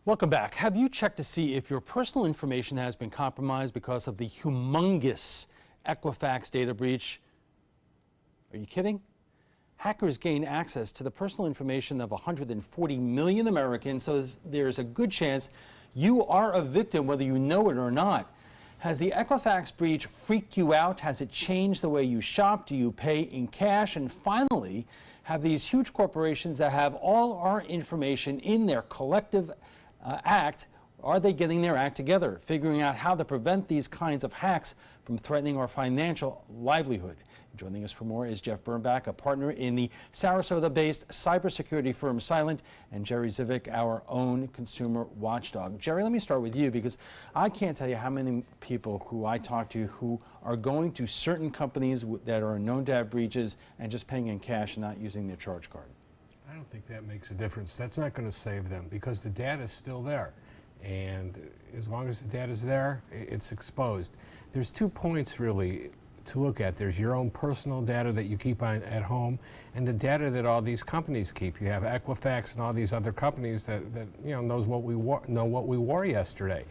Welcome back. Have you checked to see if your personal information has been compromised because of the humongous Equifax data breach? Are you kidding? Hackers gained access to the personal information of 140 million Americans, so there's a good chance you are a victim whether you know it or not. Has the Equifax breach freaked you out? Has it changed the way you shop? Do you pay in cash? And finally, have these huge corporations that have all our information in their collective act, are they getting their act together, figuring out how to prevent these kinds of hacks from threatening our financial livelihood? Joining us for more is Jeff Birnbach, a partner in the Sarasota-based cybersecurity firm Silent, and Jerry Zivic, our own consumer watchdog. Jerry, let me start with you because I can't tell you how many people who I talk to who are going to certain companies that are known to have breaches and just paying in cash and not using their charge card. I don't think that makes a difference. That's not going to save them because the data is still there. And as long as the data is there, it's exposed. There's 2 points really to look at. There's your own personal data that you keep at home and the data that all these companies keep. You have Equifax and all these other companies that knows what we wore yesterday.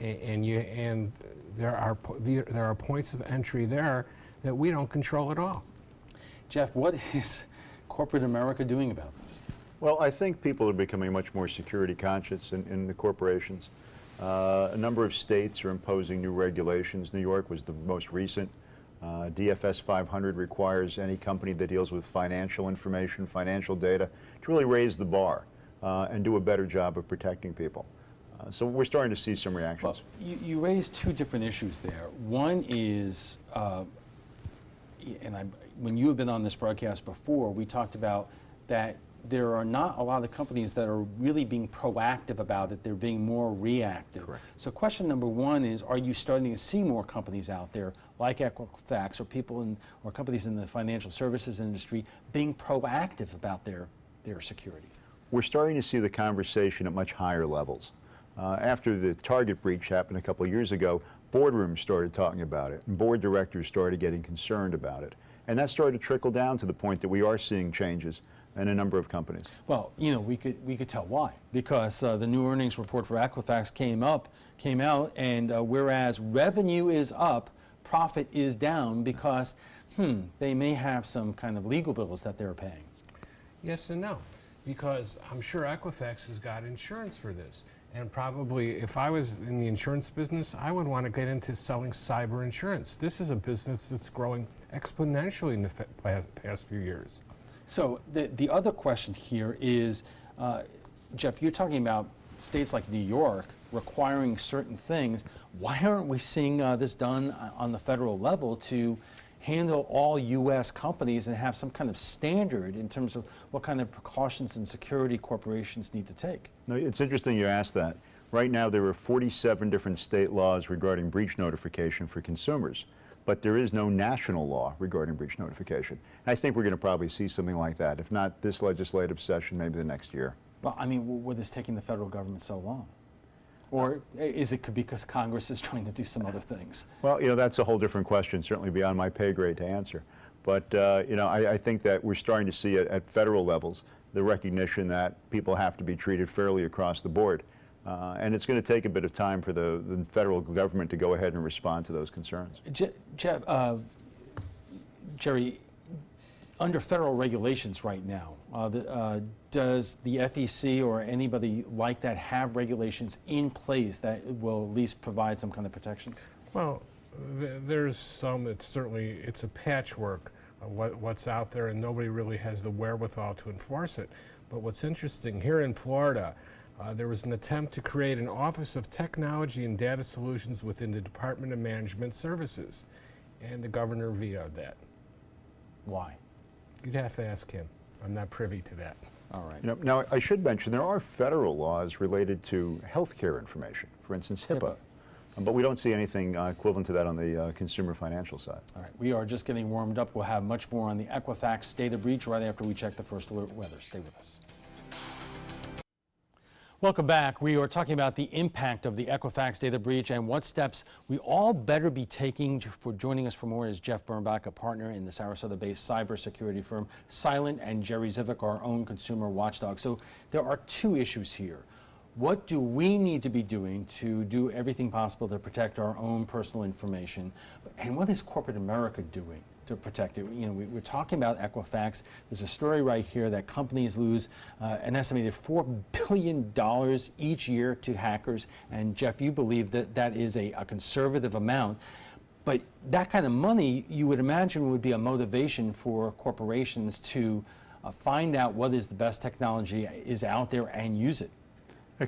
And there are points of entry there that we don't control at all. Jeff, what is corporate America doing about this? Well, I think people are becoming much more security conscious in the corporations. A number of states are imposing new regulations. New York was the most recent. DFS 500 requires any company that deals with financial information, financial data, to really raise the bar and do a better job of protecting people. So we're starting to see some reactions. Well, you raised 2 different issues there. One is, when you have been on this broadcast before, we talked about that there are not a lot of companies that are really being proactive about it. They're being more reactive. Correct. So question number 1 is, are you starting to see more companies out there like Equifax or companies in the financial services industry being proactive about their security? We're starting to see the conversation at much higher levels. After the Target breach happened a couple of years ago, boardrooms started talking about it, and board directors started getting concerned about it. And that started to trickle down to the point that we are seeing changes in a number of companies. Well, we could tell why, because the new earnings report for Equifax came out, and whereas revenue is up, profit is down because they may have some kind of legal bills that they're paying. Yes and no, because I'm sure Equifax has got insurance for this. And probably if I was in the insurance business, I would want to get into selling cyber insurance. This is a business that's growing exponentially in the past few years. So the other question here is, Jeff, you're talking about states like New York requiring certain things. Why aren't we seeing this done on the federal level to handle all U.S. companies and have some kind of standard in terms of what kind of precautions and security corporations need to take? No, it's interesting you asked that. Right now there are 47 different state laws regarding breach notification for consumers, but there is no national law regarding breach notification. And I think we're going to probably see something like that, if not this legislative session, maybe the next year. Well, I mean, what is taking the federal government so long? Or is it because Congress is trying to do some other things? Well, that's a whole different question, certainly beyond my pay grade to answer. But, I think that we're starting to see at federal levels the recognition that people have to be treated fairly across the board. And it's going to take a bit of time for the federal government to go ahead and respond to those concerns. Jerry, under federal regulations right now, does the FEC or anybody like that have regulations in place that will at least provide some kind of protections? Well, there's some. It's a patchwork of what's out there, and nobody really has the wherewithal to enforce it. But what's interesting, here in Florida, there was an attempt to create an Office of Technology and Data Solutions within the Department of Management Services, and the governor vetoed that. Why? You'd have to ask him. I'm not privy to that. All right. Now, I should mention there are federal laws related to healthcare information, for instance, HIPAA. But we don't see anything equivalent to that on the consumer financial side. All right, we are just getting warmed up. We'll have much more on the Equifax data breach right after we check the first alert weather. Stay with us. Welcome back. We are talking about the impact of the Equifax data breach and what steps we all better be taking. For joining us for more is Jeff Birnbach, a partner in the Sarasota-based cybersecurity firm Silent, and Jerry Zivic, our own consumer watchdog. So there are 2 issues here. What do we need to be doing to do everything possible to protect our own personal information? And what is corporate America doing to protect it? You know, we're talking about Equifax. There's a story right here that companies lose an estimated $4 billion each year to hackers. And Jeff, you believe that that is a conservative amount. But that kind of money, you would imagine, would be a motivation for corporations to find out what is the best technology is out there and use it.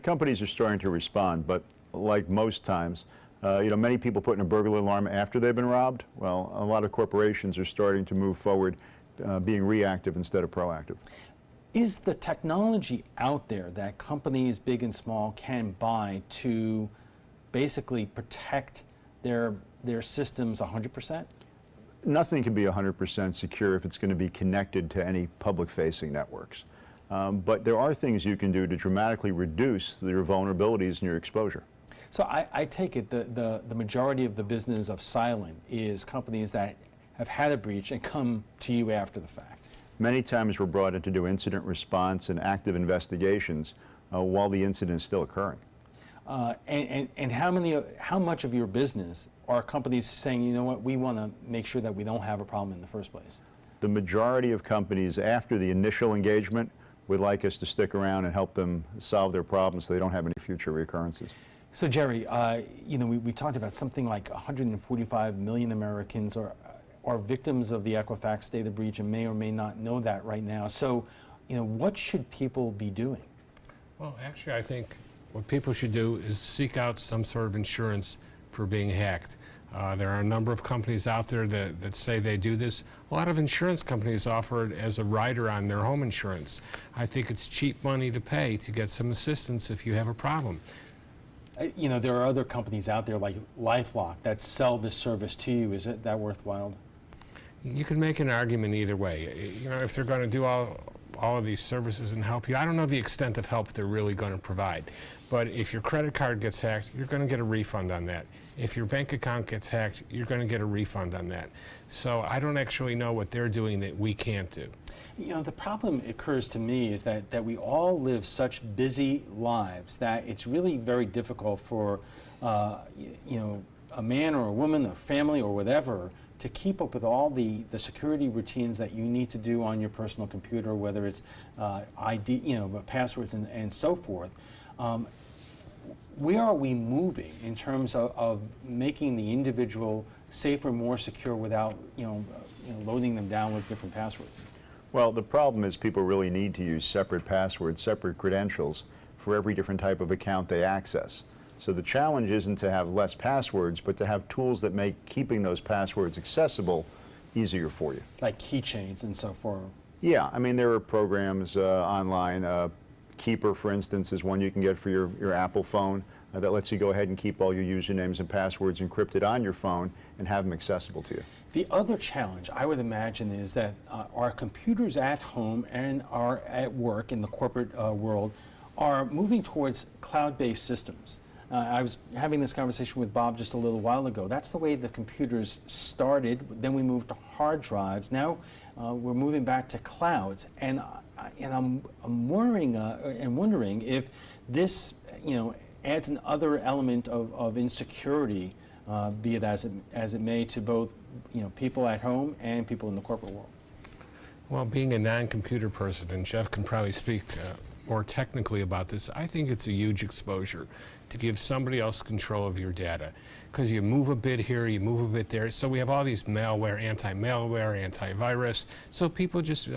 Companies are starting to respond, but like most times, many people put in a burglar alarm after they've been robbed. Well, a lot of corporations are starting to move forward, being reactive instead of proactive. Is the technology out there that companies, big and small, can buy to basically protect their systems 100%? Nothing can be 100% secure if it's going to be connected to any public-facing networks. But there are things you can do to dramatically reduce your vulnerabilities and your exposure. So I take it the majority of the business of Silent is companies that have had a breach and come to you after the fact. Many times we're brought in to do incident response and active investigations while the incident is still occurring. And how much of your business are companies saying, you know what, we want to make sure that we don't have a problem in the first place? The majority of companies, after the initial engagement, would like us to stick around and help them solve their problems so they don't have any future recurrences. So Jerry, we talked about something like 145 million Americans are victims of the Equifax data breach and may or may not know that right now. So, what should people be doing? Well, actually, I think what people should do is seek out some sort of insurance for being hacked. There are a number of companies out there that say they do this. A lot of insurance companies offer it as a rider on their home insurance. I think it's cheap money to pay to get some assistance if you have a problem. There are other companies out there like LifeLock that sell this service to you. Is it that worthwhile? You can make an argument either way. If they're going to do all of these services and help you, I don't know the extent of help they're really going to provide. But if your credit card gets hacked, you're going to get a refund on that. If your bank account gets hacked, you're going to get a refund on that. So I don't actually know what they're doing that we can't do. The problem occurs to me is that we all live such busy lives that it's really very difficult for a man or a woman, a family or whatever, to keep up with all the security routines that you need to do on your personal computer, whether it's ID, passwords and so forth. Where are we moving in terms of making the individual safer, more secure without loading them down with different passwords? Well, the problem is people really need to use separate passwords, separate credentials for every different type of account they access. So the challenge isn't to have less passwords, but to have tools that make keeping those passwords accessible easier for you. Like keychains and so forth. Yeah, I mean, there are programs online. Keeper, for instance, is one you can get for your Apple phone that lets you go ahead and keep all your usernames and passwords encrypted on your phone and have them accessible to you. The other challenge, I would imagine, is that our computers at home and are at work in the corporate world are moving towards cloud-based systems. I was having this conversation with Bob just a little while ago. That's the way the computers started. Then we moved to hard drives. Now we're moving back to clouds. And I'm worrying and wondering if this, adds another element of insecurity, be it as it may, to both, people at home and people in the corporate world. Well, being a non-computer person, and Jeff can probably speak more technically about this, I think it's a huge exposure to give somebody else control of your data. Because you move a bit here, you move a bit there. So we have all these malware, anti-malware, antivirus. So people just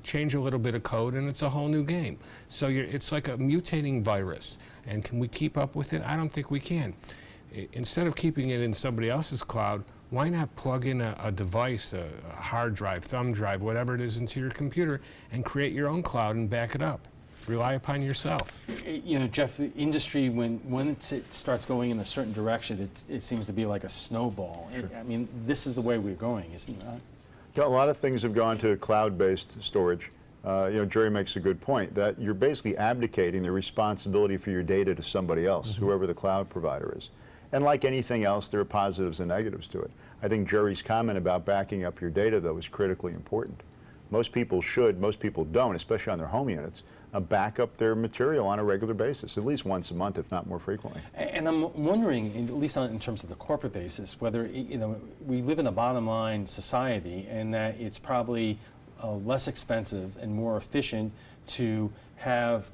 change a little bit of code and it's a whole new game. So it's like a mutating virus. And can we keep up with it? I don't think we can. Instead of keeping it in somebody else's cloud, why not plug in a device, a hard drive, thumb drive, whatever it is, into your computer and create your own cloud and back it up? Rely upon yourself. Jeff, the industry, when it starts going in a certain direction, it seems to be like a snowball. Sure. I mean, this is the way we're going, isn't it? Yeah, a lot of things have gone to cloud-based storage. Jerry makes a good point that you're basically abdicating the responsibility for your data to somebody else, whoever the cloud provider is. And like anything else, there are positives and negatives to it. I think Jerry's comment about backing up your data, though, is critically important. Most people should, most people don't, especially on their home units. back up their material on a regular basis, at least once a month, if not more frequently. And I'm wondering, at least in terms of the corporate basis, whether we live in a bottom line society, and that it's probably less expensive and more efficient to have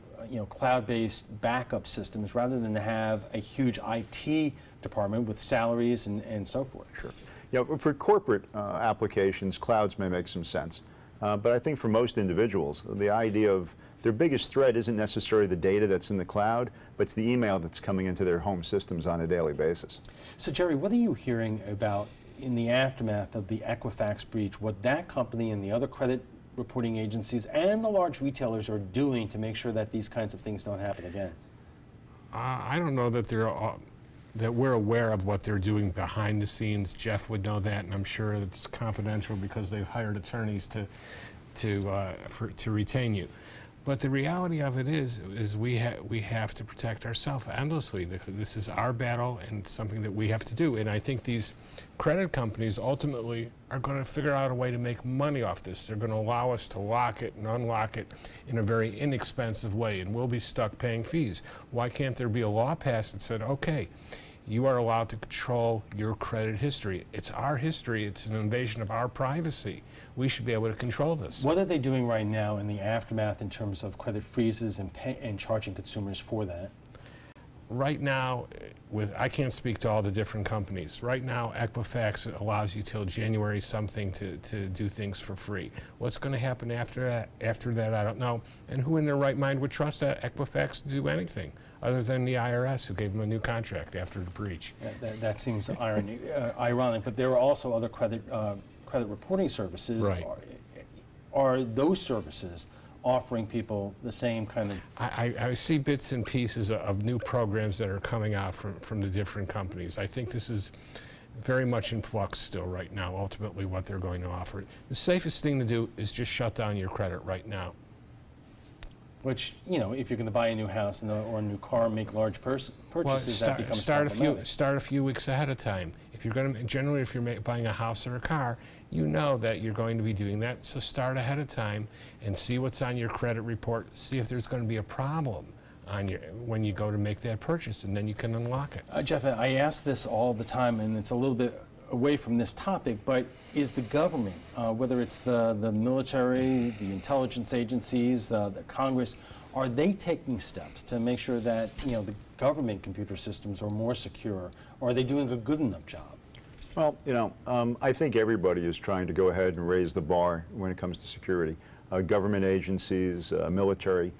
cloud-based backup systems rather than to have a huge IT department with salaries and so forth. Sure. Yeah, for corporate applications, clouds may make some sense. But I think for most individuals, the idea of their biggest threat isn't necessarily the data that's in the cloud, but it's the email that's coming into their home systems on a daily basis. So Jerry, what are you hearing about in the aftermath of the Equifax breach, what that company and the other credit reporting agencies and the large retailers are doing to make sure that these kinds of things don't happen again? I don't know that that we're aware of what they're doing behind the scenes. Jeff would know that, and I'm sure it's confidential because they've hired attorneys to retain you. But the reality of it is we have to protect ourselves endlessly. This is our battle and something that we have to do. And I think these credit companies ultimately are going to figure out a way to make money off this. They're going to allow us to lock it and unlock it in a very inexpensive way, and we'll be stuck paying fees. Why can't there be a law passed that said, okay, you are allowed to control your credit history. It's our history. It's an invasion of our privacy. We should be able to control this. What are they doing right now in the aftermath in terms of credit freezes and charging consumers for that? Right now, I can't speak to all the different companies. Right now, Equifax allows you till January something to do things for free. What's going to happen after that? After that, I don't know. And who in their right mind would trust Equifax to do anything other than the IRS, who gave them a new contract after the breach? That seems ironic, but there are also other credit reporting services. Right. Are those services offering people the same kind of... I see bits and pieces of new programs that are coming out from the different companies. I think this is very much in flux still right now, ultimately what they're going to offer. The safest thing to do is just shut down your credit right now. Which, if you're going to buy a new house or a new car, make large purchases, that becomes problematic. Start a few weeks ahead of time. If you're going to, generally, if you're buying a house or a car, you know that you're going to be doing that. So start ahead of time and see what's on your credit report. See if there's going to be a problem when you go to make that purchase, and then you can unlock it. Jeff, I ask this all the time, and it's a little bit away from this topic, but is the government, whether it's the military, the intelligence agencies, the Congress, are they taking steps to make sure that the government computer systems are more secure, or are they doing a good enough job? Well, I think everybody is trying to go ahead and raise the bar when it comes to security. Government agencies, military,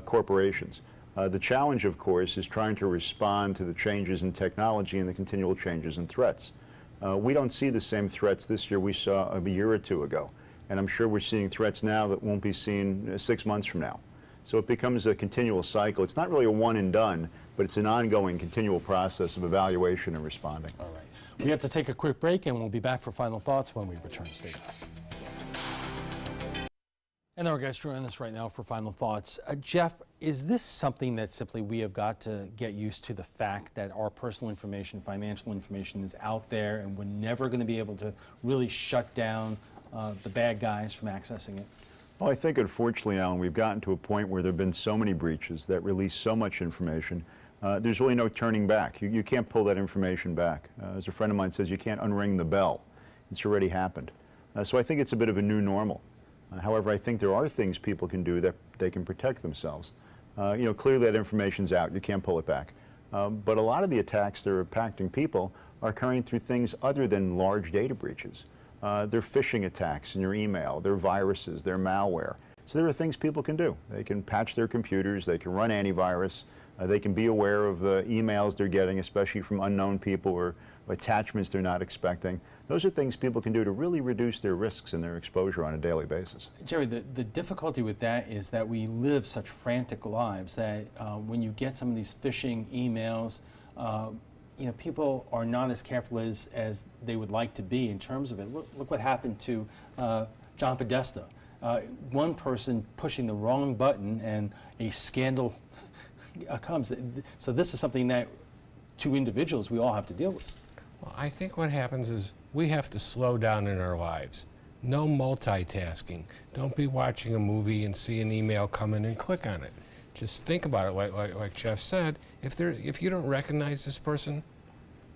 corporations. The challenge, of course, is trying to respond to the changes in technology and the continual changes in threats. We don't see the same threats this year we saw a year or two ago. And I'm sure we're seeing threats now that won't be seen 6 months from now. So it becomes a continual cycle. It's not really a one and done, but it's an ongoing, continual process of evaluation and responding. All right. We have to take a quick break, and we'll be back for final thoughts when we return. Stay with us. And our guests joining us right now for final thoughts. Jeff, is this something that simply we have got to get used to, the fact that our personal information, financial information is out there, and we're never going to be able to really shut down the bad guys from accessing it? Well, I think, unfortunately, Alan, we've gotten to a point where there have been so many breaches that release so much information. There's really no turning back. You can't pull that information back. As a friend of mine says, you can't unring the bell. It's already happened. So I think it's a bit of a new normal. However, I think there are things people can do that they can protect themselves. Clearly that information's out. You can't pull it back. But a lot of the attacks that are impacting people are occurring through things other than large data breaches. They're phishing attacks in your email. They're viruses. They're malware. So there are things people can do. They can patch their computers. They can run antivirus. They can be aware of the emails they're getting, especially from unknown people or attachments they're not expecting. Those are things people can do to really reduce their risks and their exposure on a daily basis. Jerry, the difficulty with that is that we live such frantic lives that when you get some of these phishing emails, people are not as careful as they would like to be in terms of it. Look what happened to John Podesta. One person pushing the wrong button and a scandal comes. So this is something that, to individuals, we all have to deal with. Well, I think what happens is we have to slow down in our lives. No multitasking. Don't be watching a movie and see an email come in and click on it. Just think about it, like Jeff said. If you don't recognize this person,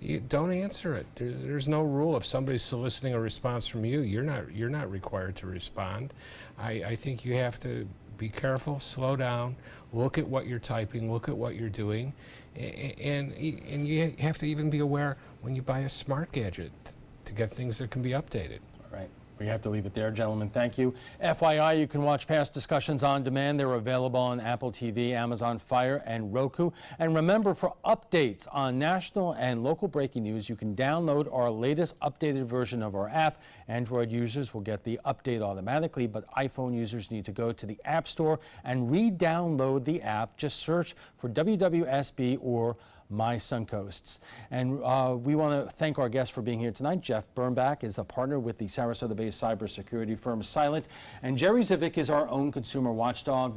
you don't answer it. There's no rule. If somebody's soliciting a response from you, you're not required to respond. I think you have to be careful, slow down, look at what you're typing, look at what you're doing, and you have to even be aware when you buy a smart gadget to get things that can be updated. All right. We have to leave it there, gentlemen. Thank you. FYI, you can watch past discussions on demand. They're available on Apple TV, Amazon Fire, and Roku. And remember, for updates on national and local breaking news, you can download our latest updated version of our app. Android users will get the update automatically, but iPhone users need to go to the App Store and re-download the app. Just search for WWSB or My Suncoasts. And we want to thank our guests for being here tonight. Jeff Birnbach is a partner with the Sarasota-based cybersecurity firm Silent, and Jerry Zivick is our own consumer watchdog.